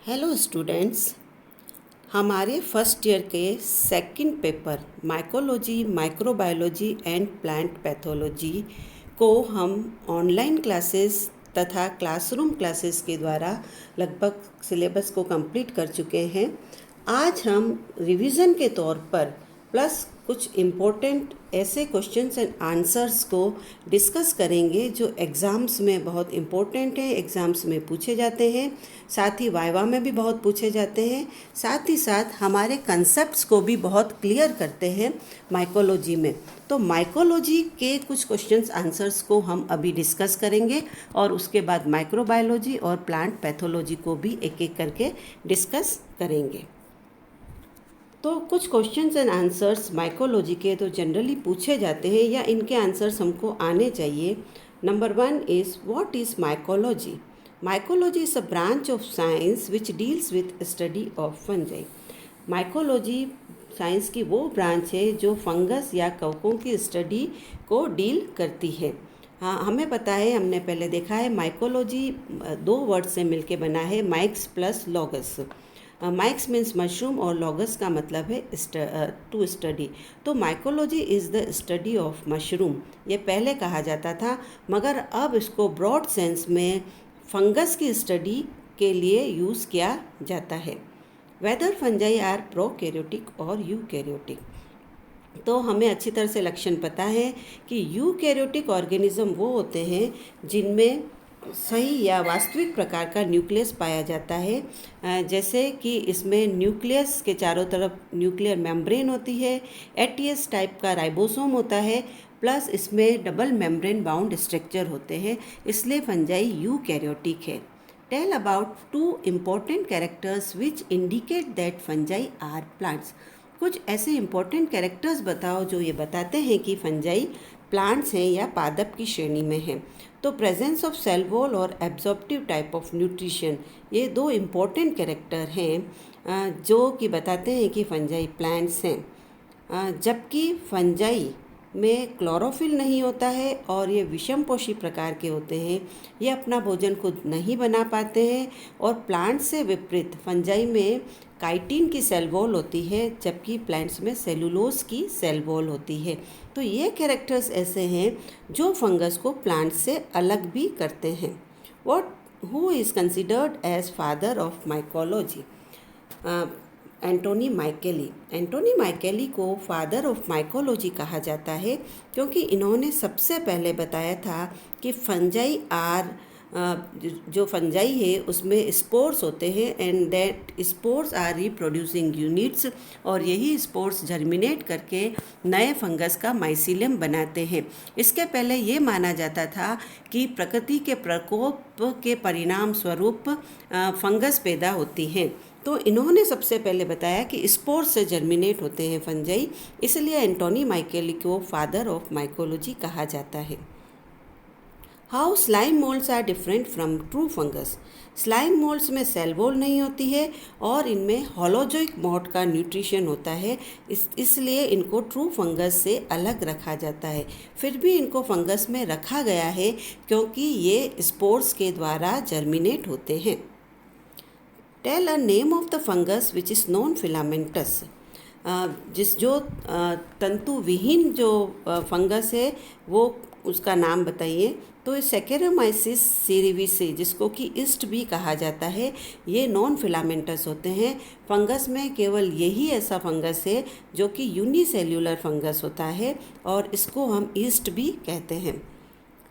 Hello students, हमारे first year के second paper mycology, microbiology and plant pathology को हम ऑनलाइन क्लासेस तथा क्लासरूम क्लासेस के द्वारा लगभग सिलेबस को कंप्लीट कर चुके हैं। आज हम रिवीजन के तौर पर प्लस कुछ इम्पोर्टेंट ऐसे क्वेश्चंस एंड आंसर्स को डिस्कस करेंगे जो एग्ज़ाम्स में बहुत इम्पोर्टेंट है, एग्ज़ाम्स में पूछे जाते हैं, साथ ही वाइवा में भी बहुत पूछे जाते हैं, साथ ही साथ हमारे कंसेप्ट्स को भी बहुत क्लियर करते हैं माइकोलॉजी में। तो माइकोलॉजी के कुछ क्वेश्चंस आंसर्स को हम अभी डिस्कस करेंगे और उसके बाद माइक्रोबायोलॉजी और प्लांट पैथोलॉजी को भी एक एक करके डिस्कस करेंगे। तो कुछ क्वेश्चंस एंड आंसर्स माइकोलॉजी के तो जनरली पूछे जाते हैं या इनके आंसर्स हमको आने चाहिए। Number 1 is what is mycology? Mycology is a branch of science which deals with study of fungi. Mycology science की वो ब्रांच है जो फंगस या कवकों की स्टडी को डील करती है। हाँ, हमें पता है, हमने पहले देखा है माइकोलॉजी दो वर्ड से मिलके बना है, mics plus logos. Mics means mushroom और लॉगस का मतलब है टू स्टडी। तो mycology is the study of mushroom, ये पहले कहा जाता था, मगर अब इसको ब्रॉड सेंस में फंगस की स्टडी के लिए यूज़ किया जाता है। वेदर फंजाई आर प्रोकैरियोटिक और यूकैरियोटिक। तो हमें अच्छी तरह से लक्षण पता है कि यूकैरियोटिक ऑर्गेनिज्म वो होते हैं जिनमें सही या वास्तविक प्रकार का न्यूक्लियस पाया जाता है। जैसे कि इसमें न्यूक्लियस के चारों तरफ न्यूक्लियर मेम्ब्रेन होती है, एटीएस टाइप का राइबोसोम होता है, प्लस इसमें डबल मेम्ब्रेन बाउंड स्ट्रक्चर होते हैं, इसलिए फंजाई यूकैरियोटिक है। Tell about 2 important characters which indicate that fungi are plants. कुछ ऐसे इम्पोर्टेंट कैरेक्टर्स बताओ जो ये बताते हैं कि फंजाई प्लांट्स हैं या पादप की श्रेणी में हैं। तो प्रेजेंस ऑफ सेल वॉल और एब्जॉर्प्टिव टाइप ऑफ न्यूट्रिशन, ये 2 इम्पोर्टेंट कैरेक्टर हैं जो कि बताते हैं कि फंजाई प्लांट्स हैं। जबकि फंजाई में क्लोरोफिल नहीं होता है और ये विषमपोषी प्रकार के होते हैं, ये अपना भोजन खुद नहीं बना पाते हैं। और प्लांट से विपरीत फंजाई में काइटिन की सेल वॉल होती है, जबकि प्लांट्स में सेलुलोज की सेल वॉल होती है। तो ये कैरेक्टर्स ऐसे हैं जो फंगस को प्लांट से अलग भी करते हैं। Who is considered as father of mycology? Antonio Micheli. Antonio Micheli को फादर ऑफ माइकोलॉजी कहा जाता है क्योंकि इन्होंने सबसे पहले बताया था कि फंजाई आर जो फंजाई है उसमें स्पोर्स होते हैं and that spores are reproducing units, और यही स्पोर्स जर्मिनेट करके नए फंगस का माइसीलियम बनाते हैं। इसके पहले ये माना जाता था कि प्रकृति के प्रकोप के परिणाम स्वरूप फंगस पैदा होती हैं। तो इन्होंने सबसे पहले बताया कि स्पोर्स से जर्मिनेट होते हैं फंजाई, इसलिए एंटोनी माइकेली को फादर ऑफ माइकोलॉजी कहा जाता है। How slime moulds are different from true fungus? Slime moulds में सेल वॉल नहीं होती है और इनमें होलोजोइक मोड का न्यूट्रिशन होता है, इसलिए इनको ट्रू फंगस से अलग रखा जाता है। फिर भी इनको फंगस में रखा गया है क्योंकि ये स्पोर्स के द्वारा जर्मिनेट होते हैं। Tell a name of the fungus which is non filamentous. जो तंतु विहीन जो फंगस है वो उसका नाम बताइए। तो सेकेरोमाइसिस सीरिविसी, जिसको कि ईस्ट भी कहा जाता है, ये नॉन फिलामेंटस होते हैं। फंगस में केवल यही ऐसा फंगस है जो कि यूनिसेल्यूलर फंगस होता है और इसको हम ईस्ट भी कहते हैं।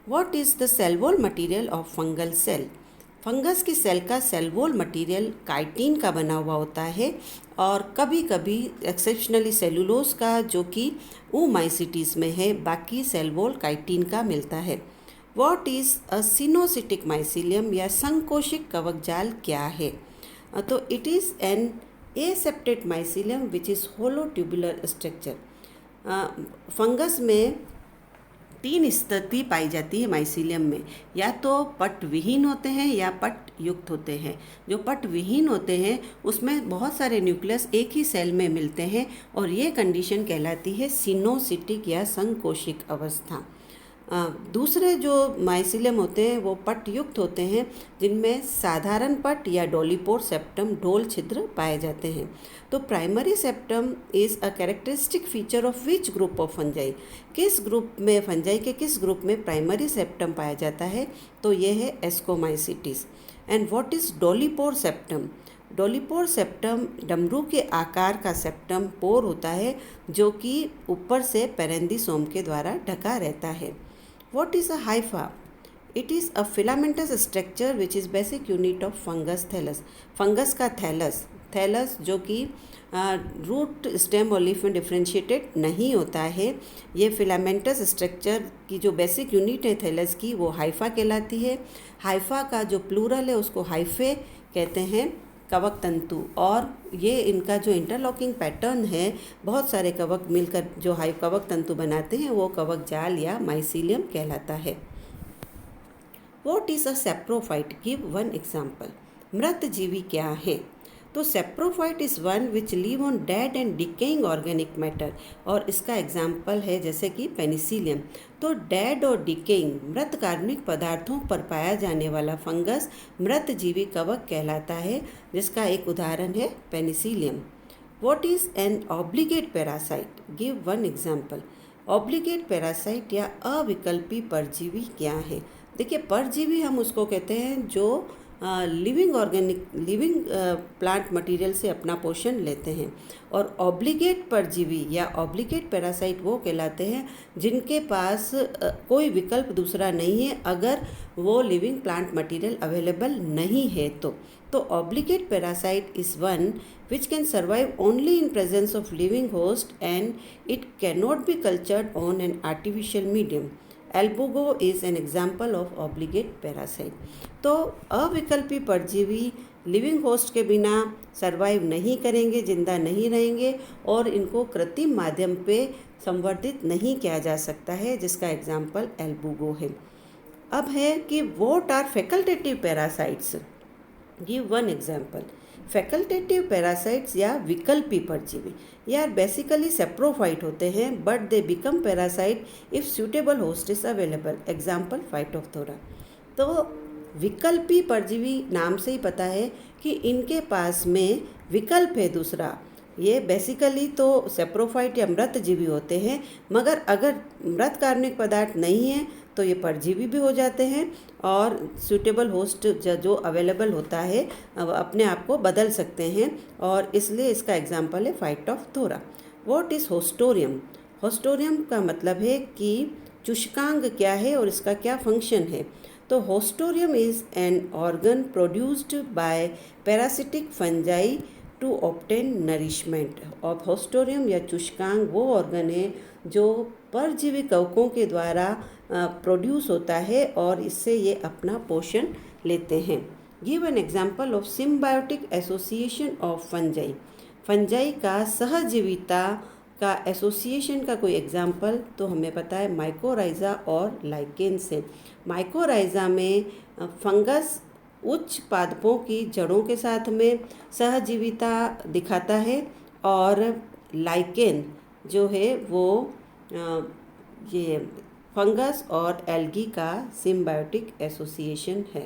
What is the cell wall material of fungal cell? Fungus की सेल का सेल वॉल मटीरियल काइटिन का बना हुआ होता है और कभी कभी एक्सेप्शनली सेलुलोज का, जो कि ओमाइसिटीज में है, बाकी सेल वॉल काइटिन का मिलता है। What is a coenocytic mycelium या संकोशिक कवक जाल क्या है? तो it is an aseptate mycelium which is hollow tubular structure. Fungus में 3 स्थिति पाई जाती है माइसीलियम में, या तो पट विहीन होते हैं या पट युक्त होते हैं। जो पट विहीन होते हैं उसमें बहुत सारे न्यूक्लियस एक ही सेल में मिलते हैं और ये कंडीशन कहलाती है सिनोसिटिक या संकोशिक अवस्था। दूसरे जो माइसिलियम होते हैं वो पटयुक्त होते हैं, जिनमें साधारण पट या डोलीपोर सेप्टम ढोल छिद्र पाए जाते हैं। तो primary septum is a characteristic feature of which group of fungi, किस ग्रुप में फंजाई के किस ग्रुप में प्राइमरी सेप्टम पाया जाता है, तो ये है ascomycetes. And what is dolipore septum? Dolipore septum डमरू के आकार का सेप्टम पोर होता है जो कि ऊपर से पेरेंदिसोम के द्वारा ढका रहता है। What is a hypha? It is a filamentous structure which is basic unit of fungus thallus. Fungus का थैलस जो कि रूट स्टेम और लीफ में डिफ्रेंशिएटेड नहीं होता है, ये फिलामेंटस स्ट्रक्चर की जो बेसिक यूनिट है थैलस की वो हाइफा कहलाती है। हाइफा का जो प्लूरल है उसको हाइफे कहते हैं, कवक तंतु। और ये इनका जो इंटरलॉकिंग पैटर्न है, बहुत सारे कवक मिलकर जो कवक तंतु बनाते हैं वो कवक जाल या माइसिलियम कहलाता है। What is a saprophyte? Give one example. मृत जीवी क्या है? तो saprophyte is one which live on dead and decaying organic matter, और इसका एग्जाम्पल है जैसे कि पेनिसिलियम। तो डेड और डिकेइंग मृत कार्बनिक पदार्थों पर पाया जाने वाला फंगस मृत जीवी कवक कहलाता है, जिसका एक उदाहरण है Penicillium. What is an obligate parasite? Give one example. Obligate parasite या अविकल्पी परजीवी क्या है? देखिए, परजीवी हम उसको कहते हैं जो लिविंग प्लांट मटेरियल से अपना पोषण लेते हैं, और ऑब्लिगेट परजीवी या ऑब्लिगेट पैरासाइट वो कहलाते हैं जिनके पास कोई विकल्प दूसरा नहीं है अगर वो लिविंग प्लांट मटेरियल अवेलेबल नहीं है तो obligate parasite is one which can survive only in presence of living host and it cannot be cultured on an artificial medium. Albugo is an example of obligate parasite. तो अविकल्पी परजीवी living host के बिना survive नहीं करेंगे, जिंदा नहीं रहेंगे, और इनको कृत्रिम माध्यम पे संवर्धित नहीं किया जा सकता है, जिसका एग्जाम्पल एल्बुगो है। अब है कि what are facultative parasites? Give one example. Facultative parasites या विकल्पी परजीवी यार बेसिकली सेप्रोफाइट होते हैं, but they become parasite if suitable host is available. Example phytophthora. तो विकल्पी परजीवी नाम से ही पता है कि इनके पास में विकल्प है दूसरा। ये बेसिकली तो सेप्रोफाइट या मृत जीवी होते हैं, मगर अगर मृत कार्बनिक पदार्थ नहीं है तो ये परजीवी भी हो जाते हैं, और सूटेबल होस्ट जो अवेलेबल होता है अपने आप को बदल सकते हैं, और इसलिए इसका एग्जाम्पल है Phytophthora. What is haustorium? Haustorium का मतलब है कि चुष्कांग क्या है और इसका क्या फंक्शन है। तो haustorium is an organ produced by parasitic fungi to obtain nourishment. और होस्टोरियम या चुष्कांग वो ऑर्गन है जो परजीवी कवकों के द्वारा प्रोड्यूस होता है, और इससे ये अपना पोषण लेते हैं। Give an example of symbiotic association of fungi. Fungi का सहजीविता का एसोसिएशन का कोई एग्जाम्पल तो हमें पता है माइकोराइजा और लाइकेन से। माइकोराइजा में फंगस उच्च पादपों की जड़ों के साथ में सहजीविता दिखाता है, और लाइकेन जो है वो ये फंगस और एल्गी का सिम्बायोटिक एसोसिएशन है।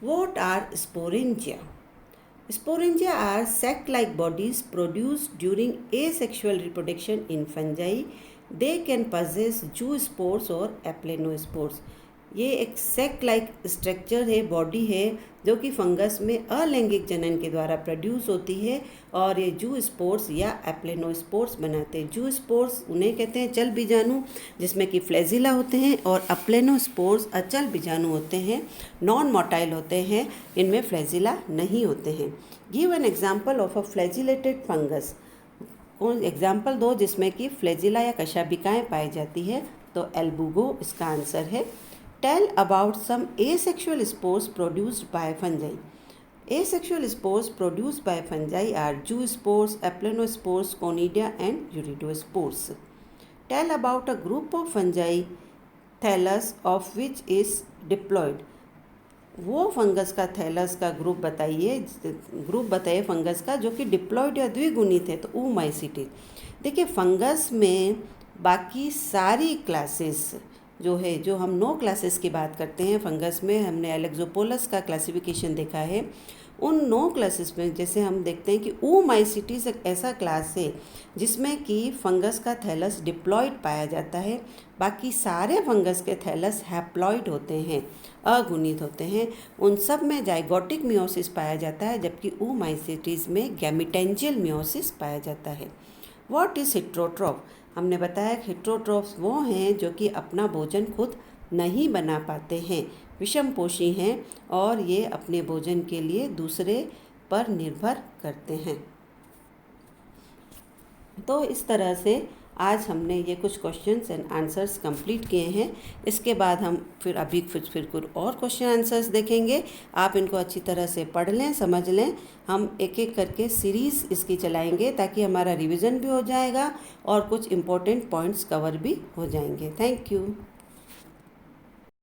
What are sporangia? Sporangia are sac-like bodies produced during asexual reproduction in fungi. They can possess zoospores or aplanospores. ये एक सेक लाइक स्ट्रक्चर है, बॉडी है, जो कि फंगस में अलैंगिक जनन के द्वारा प्रोड्यूस होती है, और ये जू स्पोर्स या एप्लेनोस्पोर्स बनाते हैं। जू स्पोर्स उन्हें कहते हैं चल बीजाणु, जिसमें कि फ्लैजिला होते हैं, और एप्लेनोस्पोर्स अचल बीजाणु होते हैं, नॉन मोटाइल होते हैं, इनमें फ्लैजिला नहीं होते हैं। Give an example of a flagellated fungus. कौन एग्जाम्पल दो जिसमें कि फ्लैजिला या कशाबिकाएँ पाई जाती है, तो एल्बुगो इसका आंसर है। Tell about some asexual spores produced by fungi. Asexual spores produced by fungi are zoospores, aplanospores, conidia and uridospores. Tell about a group of fungi, thallus, of which is diploid. वो fungus का thallus का group बताइए fungus का जो कि diploid या द्विगुणित है, तो ऊमाइसिटीज। देखिए, फंगस में बाकी सारी क्लासेस जो हम 9 क्लासेस की बात करते हैं फंगस में, हमने एलेक्सोपोलस का क्लासिफिकेशन देखा है। उन 9 क्लासेस में जैसे हम देखते हैं कि ओमाइसीट्स एक ऐसा क्लास है जिसमें कि फंगस का थैलस डिप्लॉयड पाया जाता है। बाकी सारे फंगस के थैलस हैप्लॉयड होते हैं, अगुणित होते हैं। उन सब में जाइगोटिक मियोसिस पाया जाता है, जबकि ओमाइसीट्स में गैमिटेंजियल मियोसिस पाया जाता है। What is heterotroph? हमने बताया कि हेट्रोट्रॉफ्स वो हैं जो कि अपना भोजन खुद नहीं बना पाते हैं, विषमपोषी हैं और ये अपने भोजन के लिए दूसरे पर निर्भर करते हैं। तो इस तरह से आज हमने ये कुछ क्वेश्चंस एंड आंसर्स कंप्लीट किए हैं। इसके बाद हम फिर कुछ और क्वेश्चन आंसर्स देखेंगे। आप इनको अच्छी तरह से पढ़ लें, समझ लें। हम एक एक करके सीरीज़ इसकी चलाएंगे ताकि हमारा रिवीजन भी हो जाएगा और कुछ इम्पोर्टेंट पॉइंट्स कवर भी हो जाएंगे। Thank you.